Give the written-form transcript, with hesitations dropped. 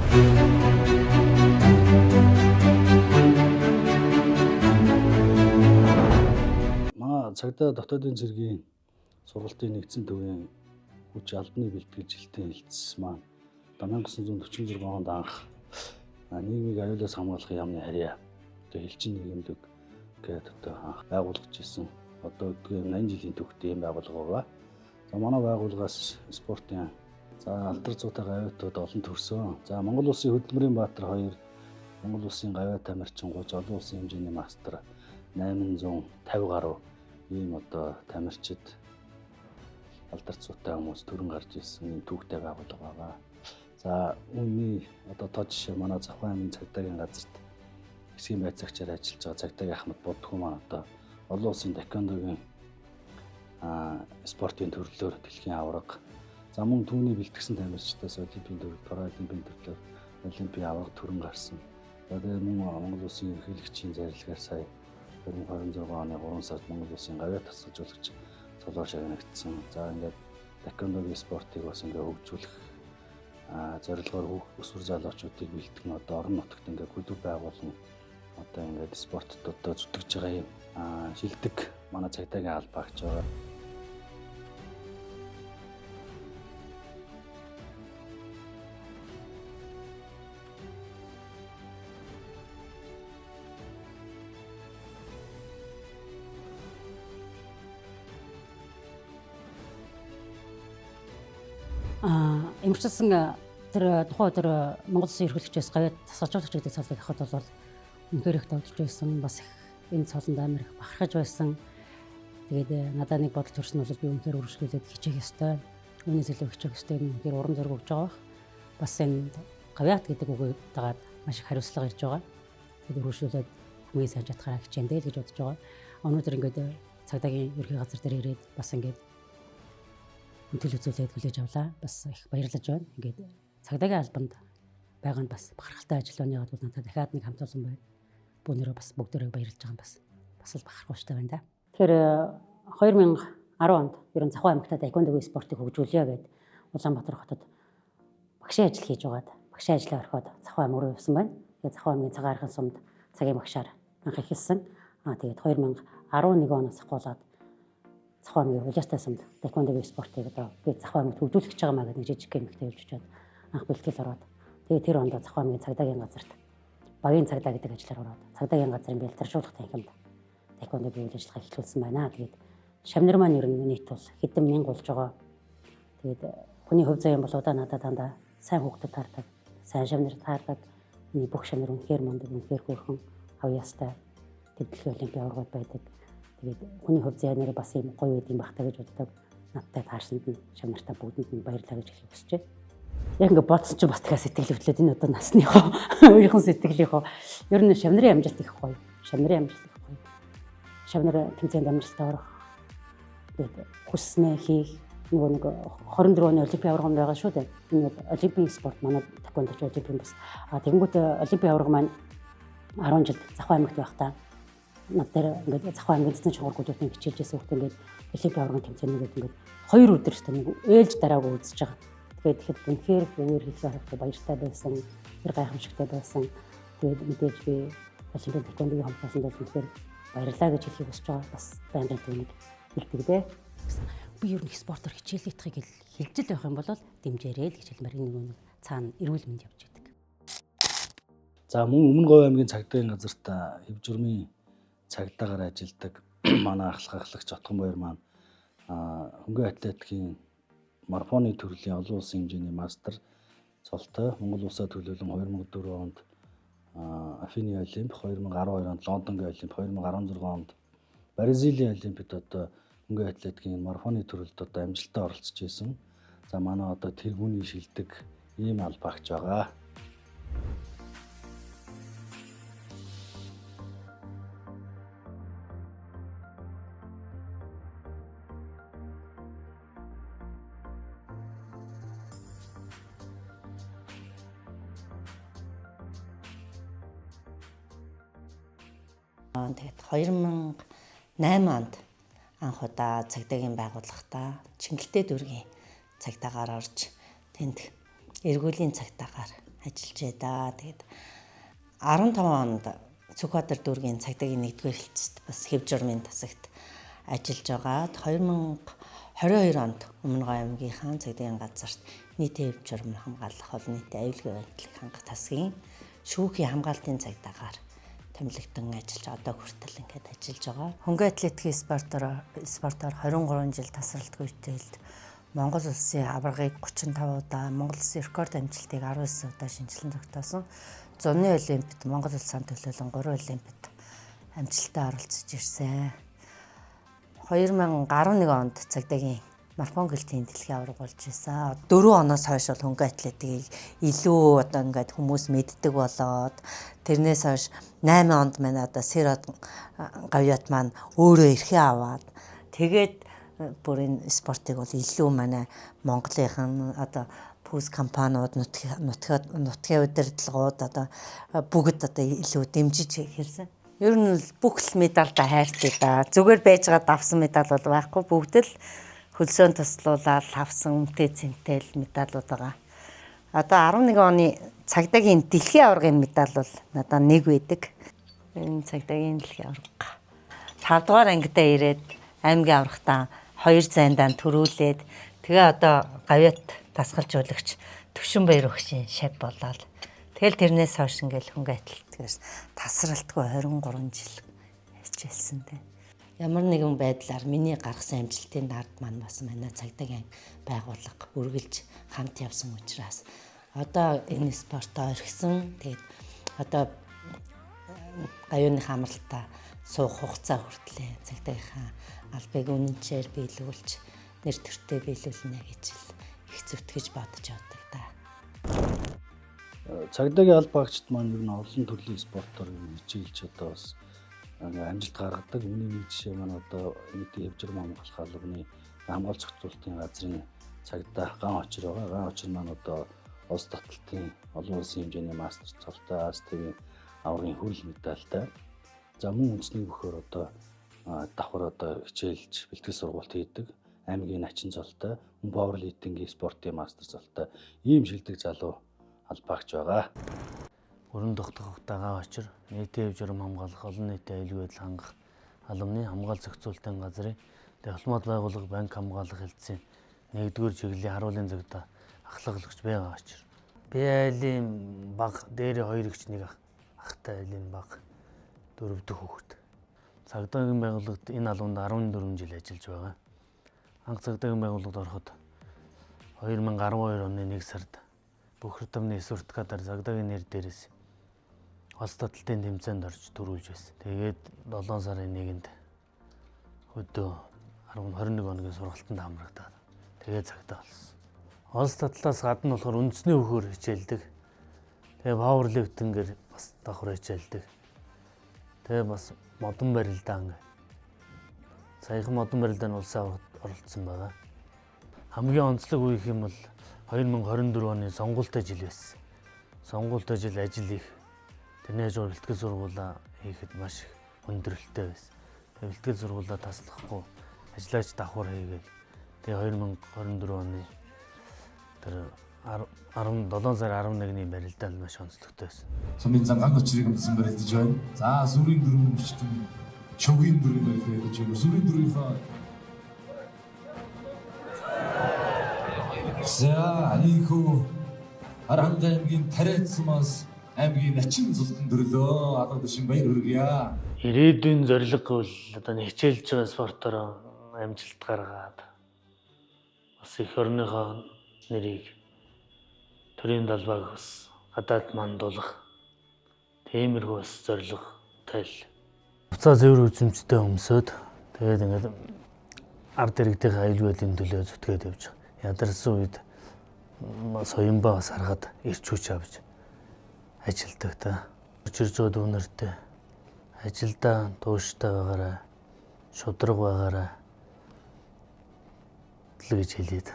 Манай цагдаа дотоодын цэргийн сургалтын нэгдсэн төвийн хүч албаны бэлтгэл жилтийн хэлтс маань 1946 онд анх нийгмийг аюулаас хамгаалах яамны харьяа хэлчин нийгэмлэг гэдэг анх байгуулагдж ирсэн. Одоо үдгээр 80 жилийн түүхтэй юм байгууллага байгаа. За манай байгууллагаас спортын алдар зуутай гавьяатууд олон төрсөн. За Монгол Улсын хөдөлмөрийн баатар 2, Монгол Улсын гавьяат тамирчин 30, олон улсын хэмжээний мастер 850 гаруй ийм одоо тамирчид алдар зуутай хүмүүс төрөн гарч ирсэн ийм түүхтэй байгууллага байгаа. За үүний одоо тод жишээ манай Завхан аймгийн цагдаагийн газарт хэсгийн байцаагчаар ажиллаж байгаа цагдаагийн Ахмад Будхүү маань одоо олон улсын таеквондогийн спортын төрлөөр дэлхийн аварга. За мөн түүний бэлтгэсэн тамирчдаас олимпийн төр, паралимпийн төрлөөр олимпийн аварга төрөн гарсан. За тэгээ мөн Монгол Улсын ерөнхийлөгчийн зарилгаар сая 2026 оны 3 сард Монгол Улсын гавьяат тасгалжуулагч цолоор шагнагдсан. За ингээд таеквондогийн спортыг бас ингээд хөгжүүлэх зорилгоор өсвөр залуучуудыг бэлтгэн одоо орон нутагт ингээд клуб байгуулсан одоо ингээд спортод одоо зүтгэж байгаа юм шилдэг манай цагдаагийн албаа гэж байгаа. Эмчилсэн тэр тухайн өдөр Монгол Улсын ерөнхийлөгчөөс гавьяат тасгалжуулагч гэдэг цолыг авахд бол үнэхээр их давж байсан. Бас энэ цолонд амар их бахархаж байсан. Тэгээд надад нэг бодол төрсөн бол би үнэхээр үргэлжлүүлээд хичээх ёстой. Үүнээс илүү хичээх ёстой юм үнэхээр урам зориг өгж байгаа. Бас энэ гавьяат гэдэг үгийг дагаад маш их хариуцлага ирж байгаа. Тэгээд үргэлжлүүлээд хамгийн сайн чадхаараа хичээндэй л гэж бодож байгаа. Өнөөдөр ингээд цагдаагийн ерхий газар дээр ирээд бас ингээд үнтэл үзүүлээд хүлээж авлаа. Бас их баярлаж байна. Ингээд цагдаагийн албанд байгаа нь бас бахархалтай ажил байна. Яг бол надад дахиад нэг хамт олон байна. Бүүнөрөө бас бүгдээрээ баярлаж байгаа нь бас л бахархууштай байна да. Тэгэхээр 2010 онд ерөн Завхан аймагт таеквондогийн спортыг хөгжүүлье гэд Улаанбаатар хотод багшийн ажил хийж байгаад багшийн ажлаа орхиод Завхан аймаг руу явсан байна. Тэгээд Завхан аймгийн цагаан аргын сумд цагийн багшаар анх эхэлсэн. Тэгээд 2011 оноос ахуулаад Завхан аймгийн Улаастай сумд таеквондогийн спортыг одоо би Завхан аймагт хөгжүүлэх гэж байгаа маа гэдэг нэг жижиг гэмэгтэй явж очиод анх бэлтгэл ороод тэгээд тэр онд Завхан аймгийн цагдаагийн газарт багийн цагдаа гэдэг ажлаар ороод цагдаагийн газрын бэлтгэржүүлэх танхимд таеквондогийн үйл ажиллагаа эхлүүлсэн байна. Тэгээд шавнар маань ер нь нийт бол хэдэн мянга болж байгаа. Тэгээд хүний хөв заяан бол удаа надад дандаа сайн хүүхдэд таардаг, сайн шавнар таардаг. Миний бүх шавнар үнэхээр мундаг, үнэхээр хөөрхөн авьяастай дэлхийн олимпийн аваргууд байдаг. Тэгээд хүний хөв заяанаар бас юм гоё үйл юм багтаа гэж боддог. Надтай таарсанд нь шавнартаа бүгдэнд нь баярлалаа гэж хэлэх хүсэж байна. Яг ингээд бодсон чинь бас дахиад сэтгэл хөдлөөд энэ одоо насныхоо өөрийнхөө сэтгэлийнхоо ер нь шавнарын амжилт их гоё. Шавнарын амжилт их гоё. Шавнар тэмцээнд амжилттай орох. Тэгээд хүснээ хийх нөгөө нэг 24 оны олимпийн аварга байгаа шүү дээ. Энэ олимпийн спорт манай таеквондоч олимпийн бас тэгэнгүүт олимпийн аварга маань 10 жил Завхан аймагт байхдаа над дээр ингээд Завхан аймгийн цэцэн чангаргуудын хичээлжсэн хүүхд ингээд олимпийн аваргын тэмцээнүүдэд ингээд 2 өдөр ч нэг ээлж дараагүй үзэж байгаа. Тэгээд тэгэхэд үнэхээр өөр хэлэх харахгүй баяртай байсан, тэр гайхамшигтай байсан. Тэгээд мэдээж би олимпийн таеквондогийн хамгаалсанд бол үнэхээр баярлалаа гэж хэлхийг хүсэж байгаа. Бас байнгын түүнийг хэлдэг. Би ер нь спортоор хичээллэхийг хэлж л байх юм бол дэмжээрэй л гэж хэлмээр нэг цаана эрүүл мэнд явж байдаг. За мөн Өмнө Говь аймгийн цагдаагийн газарт хэв журмын цагдаагаар ажилладаг манай ахлагч Отгон баяр маань хөнгөн атлетикийн марафоны төрлийн олон улсын хэмжээний мастер цолтой Монгол улсаа төлөөлөн 2004 онд Афины олимп, 2012 онд Лондонгийн олимп, 2016 онд Бразилийн олимпиад одоо хөнгөн атлетикийн марафоны төрөлд одоо амжилттай оролцож байсан. За манай одоо тэргүүний шилдэг ийм албаагч байгаа. Тэгээд 2008 онд анх удаа цагдаагийн байгууллагатаа Чингэлтэй дүүргийн цагдаагаар орж тэнд эргүүлийн цагдаагаар ажиллаж байдаа. Тэгээд 15 онд Сүхбаатар дүүргийн цагдаагийн 1-р хэлтсэд бас хэв журмын тасагт ажиллаж байгаад 2022 онд Өмнөгов аймгийнхаа цагдаагийн газарт нийтийн хэв журам хамгаалах олон нийтийн аюулгүй байдлыг хангах тасгийн шүүхийн хамгаалтын цагдаагаар томилогдсон ажиллаж одоо хүртэл ингээд ажиллаж байгаа. Хөнгөн атлетикийн спортоор 23 жил тасралтгүй үеэлд Монгол улсын аваргыг 35 удаа, Монгол улсын рекорд амжилтыг 19 удаа шинжилэн тогтоосон. Зуны олимпиад Монгол улсаа төлөөлөн 3 олимпиад амжилттай оролцож ирсэн. 2011 онд цагдаагийн марафон гэлтийн дэлхийн аварга болж ирсэн. 4 оноос хойш бол хөнгөн атлетикийг илүү одоо ингээд хүмүүс мэддэг болоод тэрнээс хойш 8 онд манай одоо Сэрод гавьяат маань өөрөө эрхээ аваад тэгээд бүр энэ спортыг бол илүү манай Монголынхан одоо пүүс компаниуд нутгийн удирдлагууд одоо бүгд одоо илүү дэмжиж хэлсэн. Ер нь бүх л медальтай хайртай да. Зүгээр байж байгаа авсан медаль бол байхгүй. Бүгд л хөлсөөн туслуулаад авсан үнэтэй цэнтэй медалууд байгаа. Одоо 11 оны цагдаагийн дэлхийн аваргын медаль бол надад нэг байдаг. Энэ цагдаагийн дэлхийн аварга. 5 дугаар ангидаа ирээд аймгийн аврагтаа 2 зайндаа төрүүлээд тэгээ одоо гавьяат дасгалжуулагч Төвшинбаяр өгшийн шав болоод тэгэл тэрнээс хойш ингээл хөнгөн атлетикээс тасралтгүй 23 жил хичээлсэн дээ. Ямар нэгэн байдлаар миний гаргасан амжилтын дард маань бас манай цагдаагийн байгууллага үргэлж хамт явсан учраас одоо энэ спортоо орхисон. Тэгээд одоо гавьяаны хамралтаа суух хугацаа хүртлээ цагдаагийнхаа албыг үнэнчээр биелүүлж нэр төртөө биелүүлнэ гэж их зүтгэж бодож явдаг да. Цагдаагийн алба багчд маань ер нь олон төрлийн спортоор хичээлж одоо бас амжилт гаргадаг. Миний нэг жишээ маань одоо нийтийн хэв журам хамгаалах албаны хамгаалж зохицуулалтын газрын цагдаа Ган Очир байгаа. Ган Очир маань одоо улс таталтын олон улсын хэмжээний мастер цолтой АСТ-ийн аваргын хүрэл медальтай. За мөн үндэсний бөхөр одоо давхар одоо хичээлж бэлтгэл сургалт хийдэг. Аймгийн начин золтой, пауэрлифтингийн спортын мастер золтой ийм шилдэг залуу албаагч байгаа. Өрн тогтох Ган Очир нийтийн хэв журам хамгаалах олон нийтийн аюулгүй байдал хангах албаны хамгаалж зохицуулалтын газрын технологи байгууллага банк хамгаалах хэлтсийн 1-р чиглэлийн харуулын цагдаа ахлаглагч Ган Очир. Би айлын баг дээр 2 эгч нэг ахтай айлын баг 4 дэх хүүхэд. Цагдаагийн байгууллагад энэ албанд 14 жил ажиллаж байгаа. Анх цагдаагийн байгууллагад ороход 2012 оны 1 сард Бөхөр Тамны Сертикатаар цагдаагийн нэр дээрээс улс таталтын тэмцээнд орж төрүүлж байсан. Тэгээд 7 сарын 1-нд өдөө 21 хоногийн сургалтанд хамрагдаад тэгээд цагдаа болсон. Улс татлаас гадна болохоор үндэсний хөхөр хичээлдэг. Тэгээд пауэрлифтингээр бас давхар хичээлдэг. Тэгээ бас модон барилдаа ингээ. Саяхан модон барилдааны улсын аваргад оролцсон байгаа. Хамгийн онцлог үе юм бол 2024 оны сонгуультай жил байсан. Сонгуультай жил ажил их. Тэрний хажуугаар бэлтгэл сургуулаа хийхэд маш их өндөрлөлттэй байсан. Тэгээ бэлтгэл сургуулаа таслахгүй ажиллаж давхар хийгээд тэгээ 2024 оны тэр 17 сарын 11-ний барилдаал маш онцлогтой байсан. Сумын Ган Очирыг амтсан барилдаж байна. За сүрийн дөрвөн өмчтөн шогийн дөрвөн барилдаж байна. Сүрийн дөрвийнхаа за аниху Аранга аймгийн Тариацмаас аймгийн начин зултан төрлөө алга Төвшинбаяр хүргье. Ирээдүйн зорилго бол одоо хичээлж байгаа спортоор амжилт гаргаад бас эх орныхоо нэрийг төрийн далбааг бас гадаад мандуулах тиймэрхүү бас зорилготой л. Буцаа зэвэр үзэмжтэй өмсөд тэгээд ингээд ард иргэдийн аюулгүй байдлын төлөө зүтгээд явж байгаа. Ядарсан үед соёмбоо бас харахад ирч хүч авч ажилдаг та. Учирж байгаа дүүнэртэй ажилдаа тууштай байгаарай, шудраг байгаарай л гэж хэлээд.